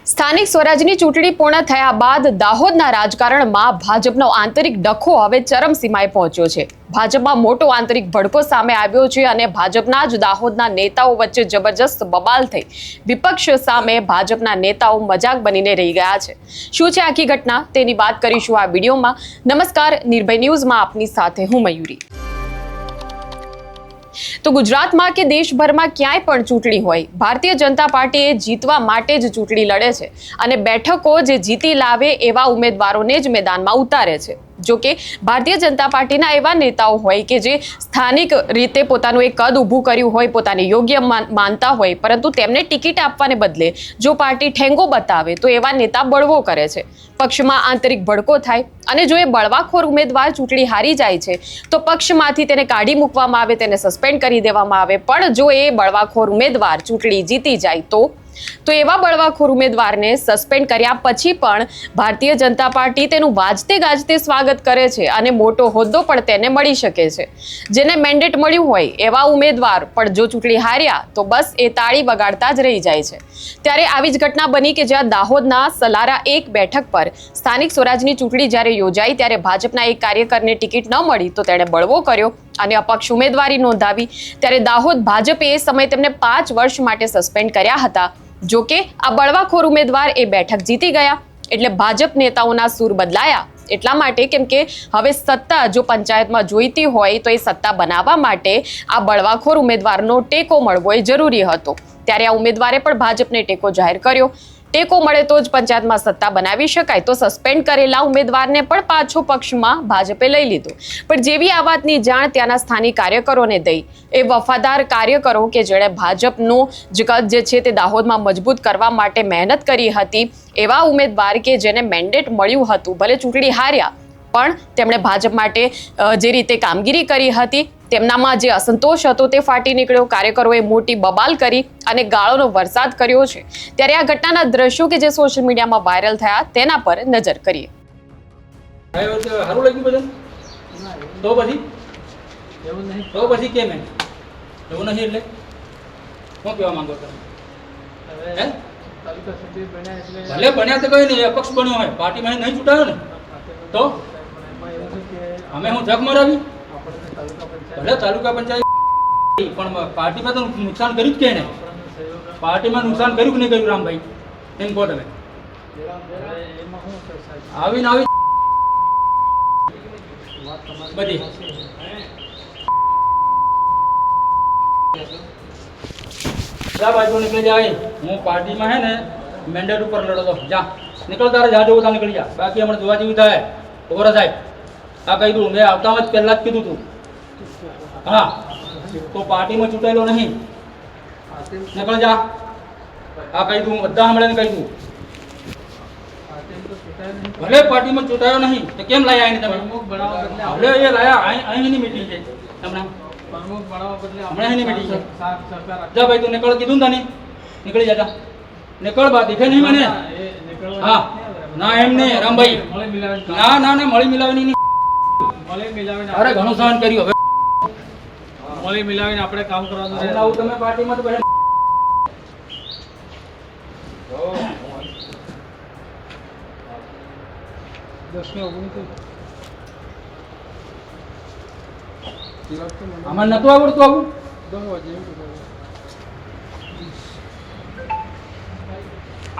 સ્થાનિક સ્વરાજની ચૂંટણી પૂર્ણ થયા બાદ દાહોદના રાજકારણમાં ભાજપનો આંતરિક ડખો હવે ચરમસીમાએ પહોંચ્યો છે। ભાજપમાં મોટો આંતરિક ભડકો સામે આવ્યો છે અને ભાજપના જ દાહોદના નેતાઓ વચ્ચે જબરજસ્ત બબાલ થઈ વિપક્ષ સામે ભાજપના નેતાઓ મજાક બનીને રહી ગયા છે। શું છે આખી ઘટના તેની વાત કરીશું આ વિડીયોમાં। નમસ્કાર, નિર્ભય ન્યૂઝમાં આપની સાથે હું મયુરી। તો ગુજરાતમાં કે દેશભરમાં ક્યાંય પણ ચૂંટણી હોય, ભારતીય જનતા પાર્ટી જીતવા માટે જ ચૂંટણી લડે છે અને બેઠકો જે જીતી લાવે એવા ઉમેદવારોને જ મેદાનમાં ઉતારે છે। જો કે ભારતીય જનતા પાર્ટીના એવા નેતાઓ હોય કે જે સ્થાનિક રીતે પોતાનું એક કદ ઊભું કર્યું હોય, પોતાને યોગ્ય માનતા હોય, પરંતુ તેમને ટિકિટ આપવાને બદલે જો પાર્ટી ઠેંગો બતાવે તો એવા નેતા બળવો કરે છે। પક્ષમાં આંતરિક ભડકો થાય અને જો એ બળવાખોર ઉમેદવાર ચૂંટણી હારી જાય છે તો પક્ષમાંથી તેને કાઢી મૂકવામાં આવે, તેને સસ્પેન્ડ કરી દેવામાં આવે। પણ જો એ બળવાખોર ઉમેદવાર ચૂંટણી જીતી જાય તો એવા બળવાખોર ઉમેદવારને સસ્પેન્ડ કર્યા પછી પણ ભારતીય જનતા પાર્ટી તેનું વાજતે ગાજતે સ્વાગત કરે છે અને મોટો હોદ્દો પણ તેને મળી શકે છે। જેને મેન્ડેટ મળ્યું હોય એવા ઉમેદવાર પણ જો ચૂંટણી હાર્યા તો બસ એ તાળી વગાડતા જ રહી જાય છે। ત્યારે આવી જ ઘટના બની કે જ્યાં દાહોદના સલારા 1 બેઠક પર સ્થાનિક સ્વરાજની ચૂંટણી જ્યારે યોજાઈ ત્યારે ભાજપના એક કાર્યકરને ટિકિટ ન મળી તો તેણે બળવો કર્યો અને અપક્ષ ઉમેદવારી નોંધાવી। ત્યારે દાહોદ ભાજપે એ સમયે તેમને 5 વર્ષ માટે સસ્પેન્ડ કર્યા હતા। જો કે આ બળવાખોર ઉમેદવાર એ બેઠક જીતી ગયા એટલે ભાજપ નેતાઓના સૂર બદલાયા। એટલા માટે કેમ કે હવે સત્તા જો પંચાયતમાં જોઈતી હોય તો એ સત્તા બનાવવા માટે આ બળવાખોર ઉમેદવારનો ટેકો મળવો એ જરૂરી હતો। ત્યારે આ ઉમેદવારે પણ ભાજપને ટેકો જાહેર કર્યો। ટેકો મળે તો જ પંચાયતમાં સત્તા બનાવી શકાય, તો સસ્પેન્ડ કરેલા ઉમેદવારને પણ પાછો પક્ષમાં ભાજપે લઈ લીધો। પણ જેવી આ વાતની જાણ ત્યાંના સ્થાનિક કાર્યકરોને થઈ, એ વફાદાર કાર્યકરો કે જેણે ભાજપનું જે કદ જે છે તે દાહોદમાં મજબૂત કરવા માટે મહેનત કરી હતી, એવા ઉમેદવાર કે જેને મેન્ડેટ મળ્યું હતું, ભલે ચૂંટણી હાર્યા પણ તેમણે ભાજપ માટે જે રીતે કામગીરી કરી હતી તેમનામાં જે અસંતોષ હતો તે ફાટી નીકળ્યો। કાર્યકરોએ મોટી બબાલ કરી અને ગાળોનો વરસાદ કર્યો છે। ત્યારે આ ઘટનાના દ્રશ્યો કે જે સોશિયલ મીડિયામાં વાયરલ થયા તેના પર નજર કરીએ। હારું લાગ્યું બધું? તો પછી એવું નહીં, તો પછી કેમ એમ એવું નહીં એટલે શું કહેવા માંગો તમે? હે ભલે બન્યા તો કઈ નહીં, અપક્ષ બન્યો હોય, પાર્ટીમાં નહીં ચૂંટાયો ને તો અમે હું જગ મરાવી? ભલે તાલુકા પંચાયત પણ પાર્ટીમાં તો નુકસાન કર્યું જ કે ને? પાર્ટીમાં નુકસાન કર્યું કે નહીં કર્યું રામભાઈ? એમ કહો તમે। આવીને આવી બધી જા બાજુ નીકળી જાય। હું પાર્ટીમાં હે ને મેન્ડેટ ઉપર લડો તો જા નીકળ, તારે જા જવું તા નીકળી જા, બાકી હમણાં જોવા જેવું થાય ઓરા સાહેબ। આ કહી દઉં, મેં આવતામાં જ પહેલાં જ કીધું તું। હા, તો પાર્ટીમાં ચૂંટાયેલો નહીં, નીકળ જા। આ કહી દઉં, બધા હમણાં કહી દઉં, ભલે પાર્ટીમાં ચૂંટાયો નહીં તો કેમ લાયા એને તમે? ભલે એ લાયા, અહીંની મીટિંગ છે હમણાં, હમણાં એની મીટિંગ છે। જા ભાઈ તું નીકળ, કીધું ને તને નીકળી જા, નીકળ, બા દેખે નહીં મને? હા ના એમ નહીં રામભાઈ, ના ના ના મળી મિલાવવાની નહીં, અરે ઘણું સહન કર્યું, હવે મળી મિલાવીને આપણે કામ કરવાનું છે। આવું તમે પાર્ટીમાં તો પહેલા આમાં નતું આવડતું આવું?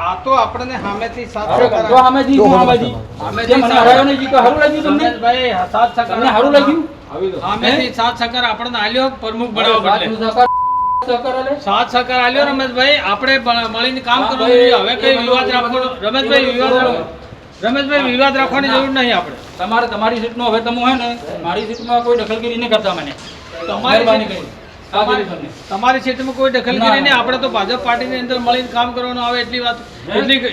આ તો આપણને સામેથી સાત અરે ગંધો સામેથી હું આવાજી સામેથી મને હરાયો નહીં જીતો સારું લાગ્યું તમને? ભાઈ સાત સકર તમને સારું લાગ્યું? સામેથી સાત સકર આપણને આલ્યો પ્રમુખ બનાવવા બદલે સાત સકર આલ્યો રમેશભાઈ, આપણે મળીને કામ કરવું જોઈએ। હવે કઈ વિવાદ રાખવાનો રમેશભાઈ, વિવાદ રાખવાની જરૂર નહીં આપણે। તમારે તમારી સીટમાં હવે તમે હે ને મારી સીટમાં કોઈ દખલગીરી નહીં કરતા મને, મહેરબાની કરી તમારી સીટમાં કોઈ દખલગીરી નહીં, આપણે તો ભાજપ પાર્ટીની અંદર મળીને કામ કરવાનું આવે એટલી વાત,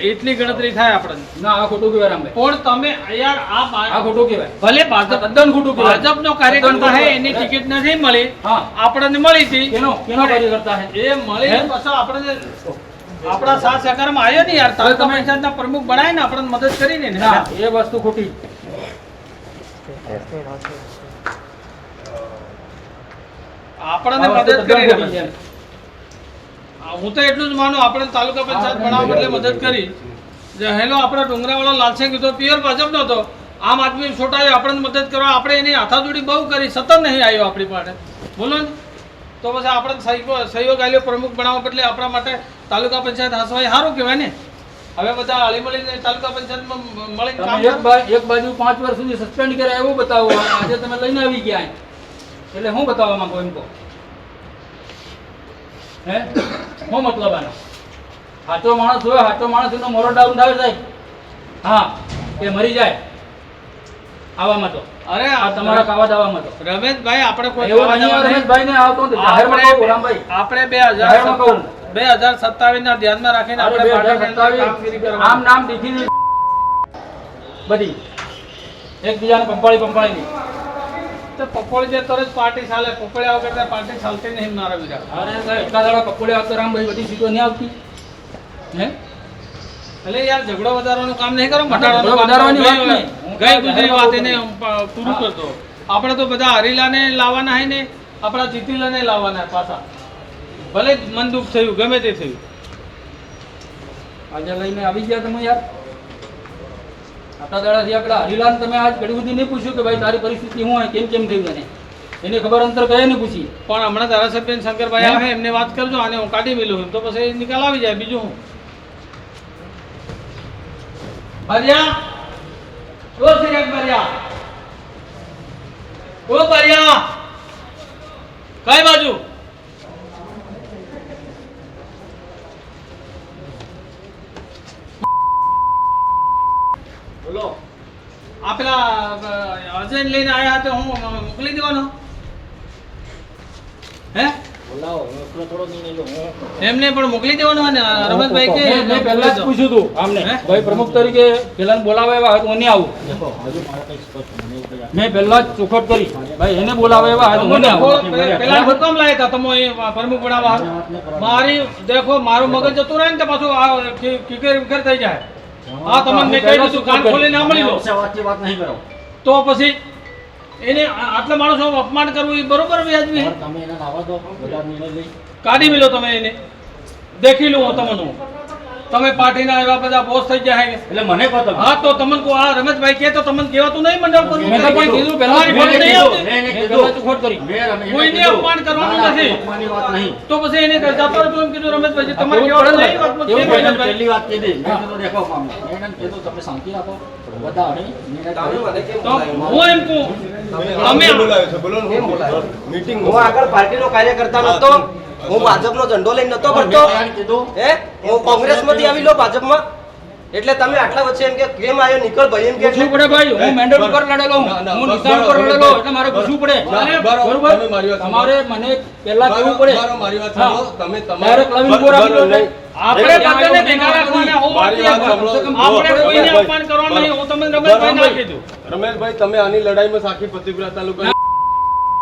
એટલી ગણતરી થાય આપણને। ના આ ખોટું કહેવાય રામભાઈ, પણ તમે યાર આ ખોટું કહેવાય, ભલે ભાજપ તદ્દન ખોટું કહેવાય। ભાજપનો કાર્યકર્તા હે, એની ટિકિટ નથી મળી, હા આપણને મળી હતી। કેનો કાર્યકર્તા હે? એ મળી પછી આપણને આપણા સાથ સહકારમાં આવ્યો ને યાર, તાલુકા પંચાયતના પ્રમુખ બનાય ને આપણને મદદ કરીને ને। ના એ વસ્તુ ખોટી। આપણને મદદ કરી હું તો એટલું જ માનું, આપણે તાલુકા પંચાયત બનાવવા બદલે મદદ કરી. જે હેલો આપણો ડુંગરાવાળો લાલસિંહ કીધો પિયર ભાજપનો હતો, આમ આદમી છોટાયો આપણને મદદ કરવા, આપણે એની હાથાજોડી બહુ કરી, સતત નહીં આવ્યો આપણી પાસે, બોલો ને. તો પછી આપણે સહયોગ આલ્યો પ્રમુખ બનાવવા બદલે આપણા માટે તાલુકા પંચાયત હાસવાય સારું કહેવાય ને. હવે બધા હળી મળીને તાલુકા પંચાયતમાં મળીને કામ એક બાજુ 5 વર્ષ સુધી સસ્પેન્ડ કર્યા એવું બતાવો, આજે તમે લઈને આવી ગયા અહીં. એટલે હું બતાવવા માંગો એમ કહો? હે શું મતલબ આનો? સાચો માણસ હોય, સાચો માણસ એનો મોરો ડાઉન થાય સાહેબ. હા એ મરી જાય આવામાં તો. અરે આ તમારા કાવા દાવામાં તો રમેશભાઈ આપણે કોઈ એવું નહીં. રમેશભાઈને આવતો નથી. જાહેરમાં કહું રામભાઈ, આપણે જાહેરમાં કહું. 2027 ના ધ્યાનમાં રાખીને અરે આપણે પાર્ટીની અંદર 2027 કામગીરી કરવાની. આમ નામ દીધી બધી એકબીજાને પંપાળી ની. તો પકોડી જે તરત પાર્ટી ચાલે, પકોડ્યા વગર તો પાર્ટી ચાલતી નહીં મારા બીજા. અરે એટલા દાડા પકોડે આવતો રામભાઈ, બધી સીટો નહીં આવતી. હે એટલે યાર ઝઘડો વધારવાનું કામ નહીં કરો, ઝઘડો વધારવાની વાત નહીં. ગઈ ગુજરી વાત એને પૂરું કરતો. આપણે તો બધા હરીલાને લાવવાના હે ને આપણા જીતીલાને લાવવાના પાછા, ભલે જ મન દુઃખ થયું, ગમે તે થયું. આજે લઈને આવી ગયા તમે યાર. આટલા દાડાથી આપણા હરીલાલ તમે આજ ઘડી સુધી નહીં પૂછ્યું કે ભાઈ તારી પરિસ્થિતિ શું હોય, કેમ થયું તને? એની ખબર અંતર કયા નહીં પૂછી. પણ હમણાં ધારાસભ્ય શંકરભાઈ આવે એમને વાત કરજો, આને હું કાઢી મેલું તો પછી નિકાલ આવી જાય. બીજું હું ભર્યા ઓ સિરેક ભર્યા ઓ ભર્યા કઈ બાજુ બોલો. આ પેલા અજય લઈને આયા હતા, હું મોકલી દેવાનો હે? એમને પણ મોકલી દેવાનો ને રમેશભાઈ કે મેં પહેલા જ પૂછ્યું હતું આમને, ભાઈ પ્રમુખ તરીકે પેલા બોલાવે એવા હોય તો હું નહીં આવું. મેં પહેલા જ ચોખવટ કરી, ભાઈ એને બોલાવે એવા હોય તો હું નહીં આવું. પેલા હુકમ લાયા હતા તમે પ્રમુખ બનાવવા. મારી દેખો મારું મગજ જતું રહે ને તો પાછું આ કિકેર વિકેર થઈ જાય. હા તમને મેં કહી દીધું, કાન ખોલી ના મળી લો વાત નહીં કરો. તો પછી એને આટલા માણસો અપમાન કરવું એ બરોબર વ્યાજબી છે? તમે એને લાવવા દો, બધા નિર્ણય લઈ. કાઢી મેલો તમે એને, દેખી લો તમને. તમે પાર્ટીના એવા બધા બોસ થઈ જાય. એટલે મને કહો તમે. હા તો તમને કો આ રમેશભાઈ કે તો તમને કહેવાતું નહીં મંડળ પર. મેં તો પણ કીધું પહેલા તમારી ફરજ નહીં આવતી. મેં એને મેં કીધું. પહેલા ચોખવટ કરી. કોઈને અપમાન કરવાનું નથી. અપમાનની વાત નહીં. તો પછી એને જતો રહેતો એમ કીધું રમેશભાઈ તમારે એવું કહેવાનું પડે ને. નહીં વાતમાં એવું કેમ પડે ને. રમેશભાઈ? પહેલી વાત કીધી. મેં કીધું દેખો મામલો. મેં એને કીધું તમે શાંતિ રાખો. બધા હળી નિર્ણય કરો. તો હું એમ કહું તમે હું આગળ પાર્ટીનો કાર્યકર્તા નતો, હું ભાજપનો ઝંડો લઈને નતો ફરતો. મેં એને કીધું. હે હું કોંગ્રેસમાંથી આવી લો ભાજપમાં, એટલે તમે આટલા વચ્ચે એમ કે કેમ આવ્યો નીકળ ભાઈ એમ કે પૂછવું પડે ભાઈ, હું મેન્ડેટ ઉપર લડેલો હું નિશાન ઉપર લડેલો, એટલે મારે પૂછવું પડે. બરોબર? તમારે મને પહેલા કહેવું પડે. હા. Direct લાવીને ઉભો રાખી દો એટલે. આપણે બધાને ભેગા રાખવાના. હું વાત નહીં કરું. આપણે કોઈને અપમાન કરવાનું નહીં. હું તમને રમેશભાઈ ના કીધું. રમેશભાઈ તમે આની લડાઈમાં સાખી ફતેપુરા તાલુકા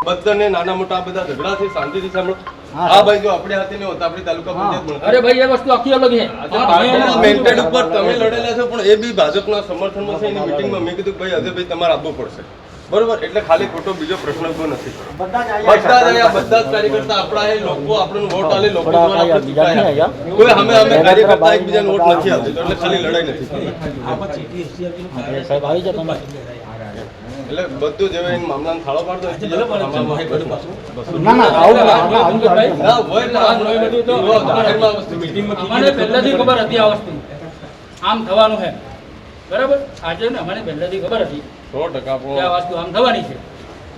બધાને નાના મોટા આ બધા ઝઘડા છે શાંતિથી સાંભળો. આ ભાઈ જો આપણે હાથે નહીં હોતા આપણી તાલુકા પંચાયત બનતી. અરે ભાઈ એ વસ્તુ આખી અલગ છે. મેન્ટેડ ઉપર તમે લડેલા છો પણ એ બી ભાજપના સમર્થનમાં છે. એની મીટિંગમાં મેં કીધું ભાઈ અજયભાઈ તમારે આપવું પડશે. બરોબર, એટલે ખાલી ખોટો બીજો પ્રશ્ન ઉભો નથી. બધા જ બધા જ અહીંયા બધા જ કાર્યકર્તા આપણા એ લોકો આપણને વોટ આલે, લોકો દ્વારા આપણે ચૂંટાયા. કોઈ અમે કાર્યકર્તા એકબીજાને વોટ નથી આપતી, તો એટલે ખાલી લડાઈ નથી થતી. સાહેબ આવી જાઓ તમે. એટલે બધું જે હોય એને મામલાને થાળો પાડતો હોય. ના ના આવું ના, આવું ના, આવું ના. ના હોય ને આ હોય બધું તો જાહેરમાં વસ્તુ મીટિંગમાં મને પહેલાથી ખબર હતી આ વસ્તુ આમ થવાનું છે. બરાબર? આજે ને અમને પહેલાથી ખબર હતી 100% કે આ આપણો વસ્તુ આમ થવાની છે.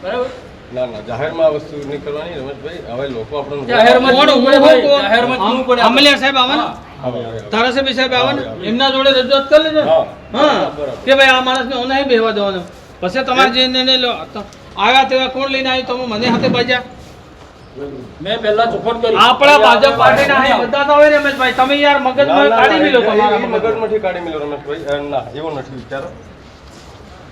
બરાબર? ના ના જાહેરમાં આ વસ્તુ નહીં કરવાની રમેશભાઈ. હવે લોકો આપણને જાહેરમાં જ કોણ થવું પડે ભાઈ. જાહેરમાં જ થવું પડે. અમલિયા સાહેબ આવે ને, આવે, આવે. ધારાસભ્ય સાહેબ આવે ને, એમના જોડે રજૂઆત કરી લેજો. હા. હા બરાબર. કે ભાઈ આ માણસને હું નહીં બેહવા દેવાનો. પછી તમારે જે નિર્ણય લો તો આવ્યા તેવા કોણ લઈને આવ્યું તમે મને હાથે બાજ્યા. મેં પહેલા ચોખવટ કરી. આપણા ભાજપ પાર્ટીના અહીં બધા તો હોય રમેશભાઈ. તમે યાર મગજમાં કાઢી મેલો તમારા મગજમાં. મગજમાંથી કાઢી મેલો રમેશભાઈ. ના એવું નથી વિચારો,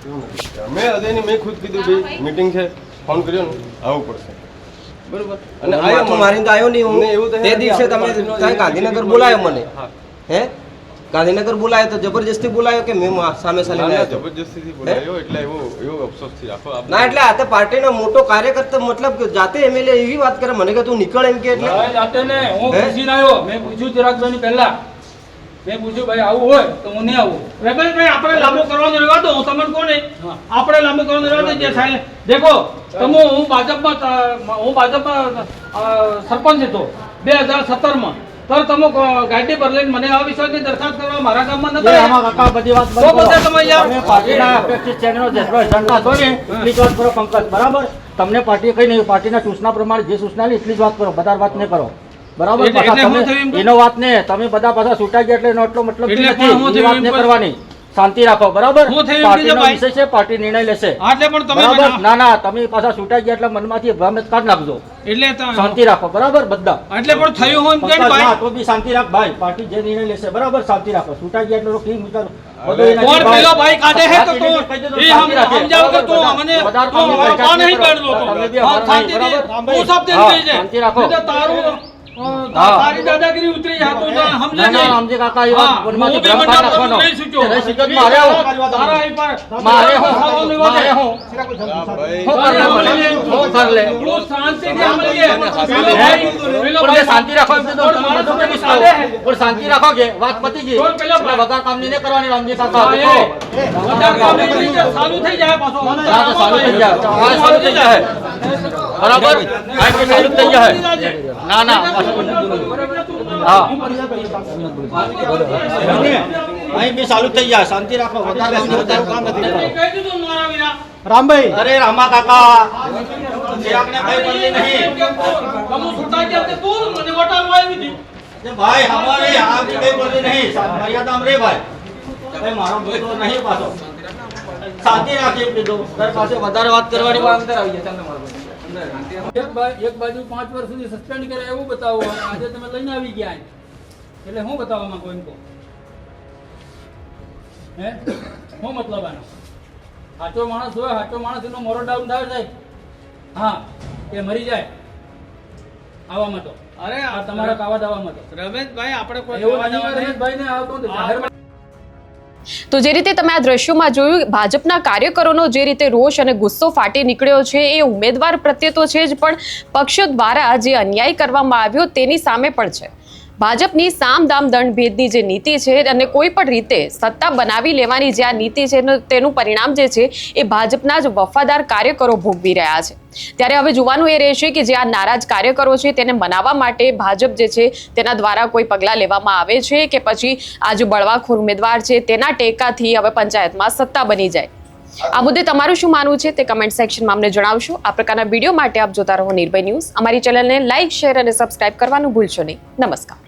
એવું નથી વિચારો. મેં અજયને મેં ખુદ કીધું ભાઈ મીટિંગ છે, ફોન કર્યો ને આવવું પડશે. બરોબર. અને માથું મારીને તો આવ્યો નહીં હું. ને એવું તો તે દિવસે તમે ત્યાં ગાંધીનગર બોલાયો મને. હા. હે ગાંધીનગર બોલાયો તો જબરજસ્તી બોલાયો કે મેં સામે સાલીને આવ્યો હતો? જબરજસ્તીથી બોલાયો એટલે એવો અફસોસથી રાખો આપ. ના એટલે આ તો પાર્ટીનો મોટો કાર્યકર્તા મતલબ કે જાતે એમએલએ એવી વાત કરે મને કે તું નીકળ એમ કે એટલે ભાઈ જાતે ને હું હે? પૂછીને આવ્યો. મેં પૂછ્યું ચિરાગભાઈની પહેલા. મેં પૂછ્યું ભાઈ આવું હોય તો હું નહીં આવું. રમેશભાઈ આપણે લાંબુ કરવાનું રહેવા દો, હું તમને કહું નહીં આપણે લાંબુ કરવાનું રહેવા દો. જે થાય દેખો તમે હું ભાજપમાં સરપંચ હતો 2017માં. તો તમે ગાડી પર લઈને મને આ વિષયની દરખાસ્ત કરવા મારા ગામમાં નતા આમાં કાકા બધી વાત તો બધા તમે યાર તમે પાર્ટીના અપેક્ષિત ચેનલનો જેટલો એજન્ડા હતો ને એટલી જ વાત કરો પંકજ, બરાબર? તમને પાર્ટીએ કઈ નહીં, પાર્ટીના સૂચના પ્રમાણે જે સૂચના લી એટલી જ વાત કરો, બધા વાત નહીં કરો, બરાબર? એટલે પાછા હું તમે થયું એમ કહું? એનો વાત ને તમે બધા પાછા છૂટાઈ ગયા એટલે એનો એટલો મતલબ એટલે નથી, પણ હું એ થયું વાત એમ નહીં કહું? કરવાની, શાંતિ રાખો, બરાબર? હું થયું એમ પાર્ટીનો કીધું ભાઈ? વિષય છે, પાર્ટી નિર્ણય લેશે, એટલે પણ તમે બરાબર? મને- ના ના, તમે પાછા છૂટાઈ ગયા એટલે મનમાંથી ભ્રમ કાઢ નાખજો, એટલે શાંતિ રાખો, બરાબર? બધા એટલે પણ થયું હું એમ કે પંકજ, ભાઈ ના, તો બી શાંતિ રાખ ભાઈ, પાર્ટી જે નિર્ણય લેશે, બરાબર? શાંતિ રાખો, છૂટાઈ ગયા એટલે ઠીક વિચારો બધું એનાથી કોણ ભાઈ. પેલો ભાઈ કાઢે હે તો બાકી તું કહી દેજો, એ શાંતિ રાખે. સમજાવ કે તું બરાબર, મને બધા તું કામની અમારો પંચાયત પા નહીં કરો. પાડતો તો. તમે બી હા, અમારા શાંતિ નહીં, થી બરાબર? હું શબ્દ હા, કહી દે. શાંતિ રાખો. નહીં તો તારું તારી દાદાગીરી ઉતરી જાય તું તો સમજે ના, ના, નહીં. રામજી કાકા, એ વાત હા, મનમાંથી હું બી ભ્રમ કાઢ મંડપ નાખવાનો. નહીં સૂચો. નહીં સૂચો તો મારે હું. તારા અહીં પર મારે હું. ખાવાનું મારે વધે. હું. હા, ભાઈ. હું કર લે મને. હું કર લે. તું શાંતિથી મળીએ. પેલો હે? ભાઈ પેલો પણ ભાઈ જે શાંતિ રાખો એમ કીધું, તમે બધું કેમ કરો? પણ શાંતિ રાખો કે વાત પતી ગઈ. તો પેલો એટલે વગર કામની નહીં કરવાની, રામજી કાકા. હા, દેખો. વધારે કામ નહીં થઈ જાય, ચાલુ થઈ જાય પાછો. હા, તો ચાલુ થઈ જાય. હા, ચાલુ થઈ જાય. બરાબર? હા, કે ચાલુ થઈ જાય. ના ના, હા, અહીં બી ચાલુ થઈ જાય. શાંતિ રાખો, વધારે કામ નથી કરવાનું. કહી દીધું મારા વીરા. રામભાઈ, અરે રામા કાકા, ચિરાગને કઈ બોલતી નહીં. તમે છૂટા ગયા તે તું મને વટાળવા આવી હતી. એ ભાઈ હમારે यहाँ की कई बोलती नहीं, मर्यादा में रे भाई, भाई मारो बोलो नहीं पाछो, शांति રાખી કીધું. તાર પાસે વધારે વાત કરવાની વાત અંદર આવી જાય. ચાલ મારો એક બાજુ 5 વર્ષ સુધી સસ્પેન્ડ કરે એવું બતાવો અને આજે તમે લઈને આવી ગયા અહીં. એટલે હું બતાવવા માંગો એમ કહો? હે શું મતલબ આનો? સાચો માણસ હોય, સાચો માણસ એનો મોરો ડાઉન થાય સાહેબ. હા એ મરી જાય આવામાં તો. અરે આ તમારા કાવા દાવામાં તો રમેશભાઈ આપણે કોઈ એવું કહેવા નહીં જવા નહીં. રમેશભાઈને આવતો ને જાહેરમાં તો જે રીતે તમે આ દ્રશ્યોમાં જોયું, ભાજપના કાર્યકરોનો જે રીતે રોષ અને ગુસ્સો ફાટી નીકળ્યો છે એ ઉમેદવાર પ્રત્યે તો છે જ, પણ પક્ષ દ્વારા જે અન્યાય કરવામાં આવ્યો તેની સામે પણ છે. ભાજપની સામ દામ દંડ ભેદની જે નીતિ છે અને કોઈ પણ રીતે સત્તા બનાવી લેવાની જે આ નીતિ છે તેનું પરિણામ જે છે એ ભાજપના જ વફાદાર કાર્યકરો ભોગવી રહ્યા છે. ત્યારે હવે જોવાનું એ રહેશે કે જે આ નારાજ કાર્યકરો છે તેને મનાવવા માટે ભાજપ જે છે તેના દ્વારા કોઈ પગલાં લેવામાં આવે છે કે પછી આ જે બળવાખોર ઉમેદવાર છે તેના ટેકાથી હવે પંચાયતમાં સત્તા બની જાય. આ મુદ્દે તમારું શું માનવું છે તે કમેન્ટ સેક્શનમાં અમને જણાવશો. આ પ્રકારના વિડીયો માટે આપ જોતા રહો નિર્ભય ન્યૂઝ. અમારી ચેનલને લાઇક, શેર અને સબસ્ક્રાઇબ કરવાનું ભૂલશો નહીં. નમસ્કાર.